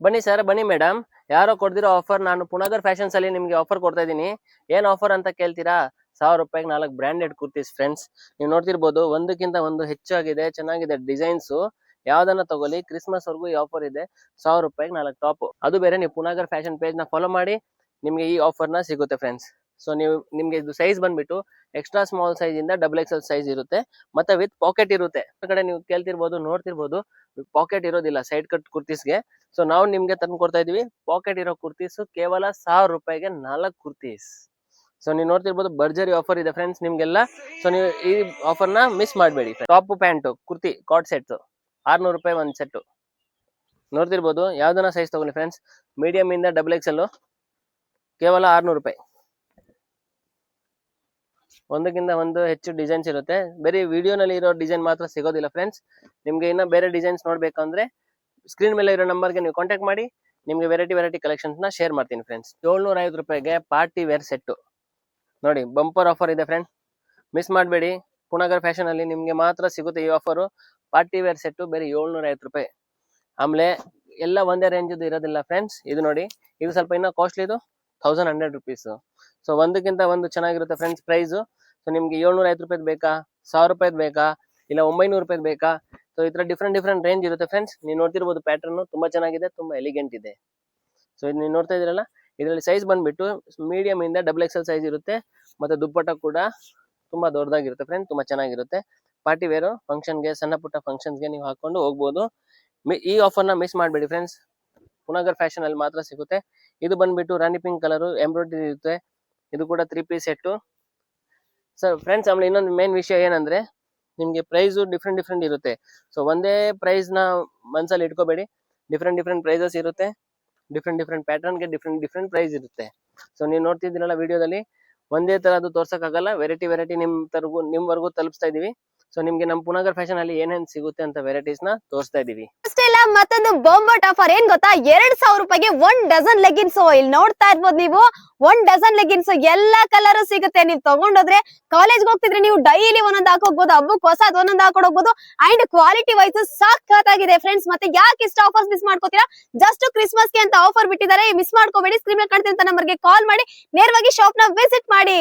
ಬನ್ನಿ ಸರ್, ಬನ್ನಿ ಮೇಡಮ್. ಯಾರೋ ಕೊಡ್ದಿರೋ ಆಫರ್ ನಾನು ಪುನಗರ್ ಫ್ಯಾಷನ್ಸ್ ಅಲ್ಲಿ ನಿಮ್ಗೆ ಆಫರ್ ಕೊಡ್ತಾ ಇದೀನಿ. ಏನ್ ಆಫರ್ ಅಂತ ಕೇಳ್ತೀರಾ? 1000 ರೂಪಾಯಿಗೆ 4 ಬ್ರಾಂಡೆಡ್ ಕುರ್ತೀಸ್ ಫ್ರೆಂಡ್ಸ್. ನೀವು ನೋಡ್ತಿರ್ಬೋದು, ಒಂದಕ್ಕಿಂತ ಒಂದು ಹೆಚ್ಚಾಗಿದೆ, ಚೆನ್ನಾಗಿದೆ ಡಿಸೈನ್ಸ್. ಯಾವ್ದನ್ನ ತಗೊಳ್ಳಿ, ಕ್ರಿಸ್ಮಸ್ ವರ್ಗೂ ಈ ಆಫರ್ ಇದೆ. 1000 ರೂಪಾಯಿಗೆ 4 ಟಾಪ್. ಅದು ಬೇರೆ ನೀವು ಪುನಗರ್ ಫ್ಯಾಷನ್ ಪೇಜ್ ನ ಫಾಲೋ ಮಾಡಿ, ನಿಮ್ಗೆ ಈ ಆಫರ್ ನ ಸಿಗುತ್ತೆ ಫ್ರೆಂಡ್ಸ್. ಸೊ ನಿಮ್ಗೆ ಇದು ಸೈಜ್ ಬಂದ್ಬಿಟ್ಟು ಎಕ್ಸ್ಟ್ರಾ ಸ್ಮಾಲ್ ಸೈಜ್ ಇಂದ XXL ಸೈಜ್ ಇರುತ್ತೆ, ಮತ್ತೆ ವಿತ್ ಪಾಕೆಟ್ ಇರುತ್ತೆ. ಕಡೆ ನೀವು ಕೇಳ್ತಿರ್ಬೋದು, ನೋಡ್ತಿರ್ಬೋದು, ಪಾಕೆಟ್ ಇರೋದಿಲ್ಲ ಸೈಡ್ ಕಟ್ ಕುರ್ತೀಸ್ಗೆ. ಸೊ ನಾವು ನಿಮ್ಗೆ ತಂದು ಕೊಡ್ತಾ ಇದೀವಿ ಪಾಕೆಟ್ ಇರೋ ಕುರ್ತೀಸ್ ಕೇವಲ 1000 ರೂಪಾಯಿಗೆ 4 ಕುರ್ತೀಸ್. ಸೊ ನೀವು ನೋಡ್ತಿರ್ಬೋದು, ಭರ್ಜರಿ ಆಫರ್ ಇದೆ ಫ್ರೆಂಡ್ಸ್ ನಿಮ್ಗೆಲ್ಲ. ಸೊ ನೀವು ಈ ಆಫರ್ ನ ಮಿಸ್ ಮಾಡಬೇಡಿ. ಟಾಪ್ ಪ್ಯಾಂಟ್ ಕುರ್ತಿ ಕಾಟ್ ಸೆಟ್ 600 ರೂಪಾಯಿ ಒಂದ್ ಸೆಟ್. ನೋಡ್ತಿರ್ಬೋದು, ಯಾವ್ದನ್ನ ಸೈಜ್ ತಗೊಳ್ಳಿ ಫ್ರೆಂಡ್ಸ್, ಮೀಡಿಯಂ ಇಂದ XXL ಕೇವಲ 600 ರೂಪಾಯಿ. ಒಂದಕ್ಕಿಂತ ಒಂದು ಹೆಚ್ಚು ಡಿಸೈನ್ಸ್ ಇರುತ್ತೆ. ಬರೀ ವಿಡಿಯೋನಲ್ಲಿ ಇರೋ ಡಿಸೈನ್ ಮಾತ್ರ ಸಿಗೋದಿಲ್ಲ ಫ್ರೆಂಡ್ಸ್. ನಿಮ್ಗೆ ಇನ್ನ ಬೇರೆ ಡಿಸೈನ್ಸ್ ನೋಡ್ಬೇಕಂದ್ರೆ ಸ್ಕ್ರೀನ್ ಮೇಲೆ ಇರೋ ನಂಬರ್ಗೆ ನೀವು ಕಾಂಟ್ಯಾಕ್ಟ್ ಮಾಡಿ, ನಿಮ್ಗೆ ವೆರೈಟಿ ಕಲೆಕ್ಷನ್ಸ್ ನ ಶೇರ್ ಮಾಡ್ತೀನಿ ಫ್ರೆಂಡ್ಸ್. 750 ರೂಪಾಯಿಗೆ ಪಾರ್ಟಿ ವೇರ್ ಸೆಟ್ ನೋಡಿ, ಬಂಪರ್ ಆಫರ್ ಇದೆ ಫ್ರೆಂಡ್, ಮಿಸ್ ಮಾಡಬೇಡಿ. ಪುನಗರ್ ಫ್ಯಾಷನ್ ಅಲ್ಲಿ ನಿಮ್ಗೆ ಮಾತ್ರ ಸಿಗುತ್ತೆ ಈ ಆಫರ್. ಪಾರ್ಟಿ ವೇರ್ ಸೆಟ್ ಬೇರೆ 750 ರೂಪಾಯಿ. ಆಮೇಲೆ ಎಲ್ಲ ಒಂದೇ ರೇಂಜ್ ಇರೋದಿಲ್ಲ ಫ್ರೆಂಡ್ಸ್. ಇದು ನೋಡಿ, ಇದು ಸ್ವಲ್ಪ ಇನ್ನ ಕಾಸ್ಟ್ಲಿ, ಇದು 1100 ರುಪೀಸ್. ಸೊ ಒಂದಕ್ಕಿಂತ ಒಂದು ಚೆನ್ನಾಗಿರುತ್ತೆ ಫ್ರೆಂಡ್ಸ್ ಪ್ರೈಸ್. ಸೊ ನಿಮ್ಗೆ 750 ರೂಪಾಯಿ ಬೇಕಾ, 1000 ರೂಪಾಯಿ ಬೇಕಾ, ಇಲ್ಲ 900 ರೂಪಾಯಿ ಬೇಕಾ? ಸೊ ಈ ತರ ಡಿಫ್ರೆಂಟ್ ರೇಂಜ್ ಇರುತ್ತೆ ಫ್ರೆಂಡ್ಸ್. ನೀವು ನೋಡ್ತಿರ್ಬೋದು, ಪ್ಯಾಟರ್ನ್ ತುಂಬಾ ಚೆನ್ನಾಗಿದೆ, ತುಂಬಾ ಎಲಿಗೆಂಟ್ ಇದೆ. ಸೊ ಇದು ನೀವು ನೋಡ್ತಾ ಇದ್ರಲ್ಲ, ಇದರಲ್ಲಿ ಸೈಜ್ ಬಂದ್ಬಿಟ್ಟು ಮೀಡಿಯಂ ಇಂದ XXL ಸೈಜ್ ಇರುತ್ತೆ, ಮತ್ತೆ ದುಪ್ಪಟ್ಟ ಕೂಡ ತುಂಬಾ ದೊಡ್ಡದಾಗಿರುತ್ತೆ ಫ್ರೆಂಡ್, ತುಂಬಾ ಚೆನ್ನಾಗಿರುತ್ತೆ. ಪಾರ್ಟಿ ವೇರು ಫಂಕ್ಷನ್ಗೆ, ಸಣ್ಣ ಪುಟ್ಟ ಫಂಕ್ಷನ್ಸ್ಗೆ ನೀವು ಹಾಕೊಂಡು ಹೋಗ್ಬೋದು. ಈ ಆಫರ್ ನ ಮಿಸ್ ಮಾಡಬೇಡಿ ಫ್ರೆಂಡ್ಸ್, ಪುನಗರ್ ಫ್ಯಾಷನ್ ಅಲ್ಲಿ ಮಾತ್ರ ಸಿಗುತ್ತೆ. ಇದು ಬಂದ್ಬಿಟ್ಟು ರಾಣಿ ಪಿಂಕ್ ಕಲರ್ ಎಂಬ್ರಾಯ್ಡರಿ ಇರುತ್ತೆ. ಇದು ಕೂಡ 3 ಪೀಸ್ ಸೆಟ್. ಸರ್ ಫ್ರೆಂಡ್ಸ್, ಆಮೇಲೆ ಇನ್ನೊಂದು ಮೇನ್ ವಿಷಯ ಏನಂದ್ರೆ, ನಿಮ್ಗೆ ಪ್ರೈಸ್ ಡಿಫ್ರೆಂಟ್ ಇರುತ್ತೆ. ಸೊ ಒಂದೇ ಪ್ರೈಸ್ ನ ಮನ್ಸಲ್ಲಿ ಇಟ್ಕೋಬೇಡಿ, ಡಿಫ್ರೆಂಟ್ ಪ್ರೈಸಸ್ ಇರುತ್ತೆ. ಡಿಫ್ರೆಂಟ್ ಪ್ಯಾಟರ್ನ್ಗೆ ಡಿಫ್ರೆಂಟ್ ಪ್ರೈಸ್ ಇರುತ್ತೆ. ಸೊ ನೀವು ನೋಡ್ತಿದ್ದೀರಲ್ಲ ವಿಡಿಯೋದಲ್ಲಿ, ಒಂದೇ ತರದ್ದು ತೋರ್ಸಕ್ಕಾಗಲ್ಲ, ವೆರೈಟಿ ನಿಮ್ವರೆಗೂ ತಲುಪಿಸ್ತಾ ಇದೀವಿ. ಸೊ ನಿಮ್ಗೆ ನಮ್ಮ ಪುನಗರ್ ಫ್ಯಾಷನ್ ಅಲ್ಲಿ ಏನೇನ್ ಸಿಗುತ್ತೆ ಅಂತ ವೆರೈಟೀಸ್ ನ ತೋರಿಸ್ತಾ ಇದೀವಿ. ಅಷ್ಟೇ ಅಲ್ಲ, ಮತ್ತೊಂದು ಬಾಂಬಟ್ ಆಫರ್ ಏನ್ ಗೊತ್ತಾ, 2000 ರೂಪಾಯಿಗೆ 1 ಡಜನ್ ಲೆಗಿನ್ಸ್. ಇಲ್ಲಿ ನೋಡ್ತಾ ಇರ್ಬೋದು ನೀವು, 1 ಡಜನ್ ಲೆಗಿನ್ಸ್ ಎಲ್ಲಾ ಕಲರ್ ಸಿಗುತ್ತೆ. ನೀವು ತಗೊಂಡೋದ್ರೆ ಕಾಲೇಜ್ ಹೋಗ್ತಿದ್ರೆ ನೀವು ಡೈಲಿ ಒಂದೊಂದು ಹಾಕೋಬಹುದು, ಹಬ್ಬಕ್ಕೆ ಹೊಸದ್ ಒಂದೊಂದು ಹಾಕೊಂಡು ಹೋಗ್ಬೋದು. ಅಂಡ್ ಕ್ವಾಲಿಟಿ ವೈಸ್ ಸಾಕಾಗಿದೆ ಫ್ರೆಂಡ್ಸ್. ಮತ್ತೆ ಯಾಕೆ ಇಷ್ಟ ಆಫರ್ಸ್ ಮಿಸ್ ಮಾಡ್ಕೋತೀರಾ? ಜಸ್ಟ್ ಕ್ರಿಸ್ಮಸ್ ಗೆ ಅಂತ ಆಫರ್ ಬಿಟ್ಟಿದ್ದಾರೆ, ಮಿಸ್ ಮಾಡ್ಕೋಬೇಡಿ. ಸ್ಕ್ರೀನ್ ಮೇಲೆ ಕಾಣ್ತಿರೋ ನಂಬರ್ಗೆ ಕಾಲ್ ಮಾಡಿ ನೇರವಾಗಿ ಶಾಪ್ ನ ವಿಸಿಟ್ ಮಾಡಿ.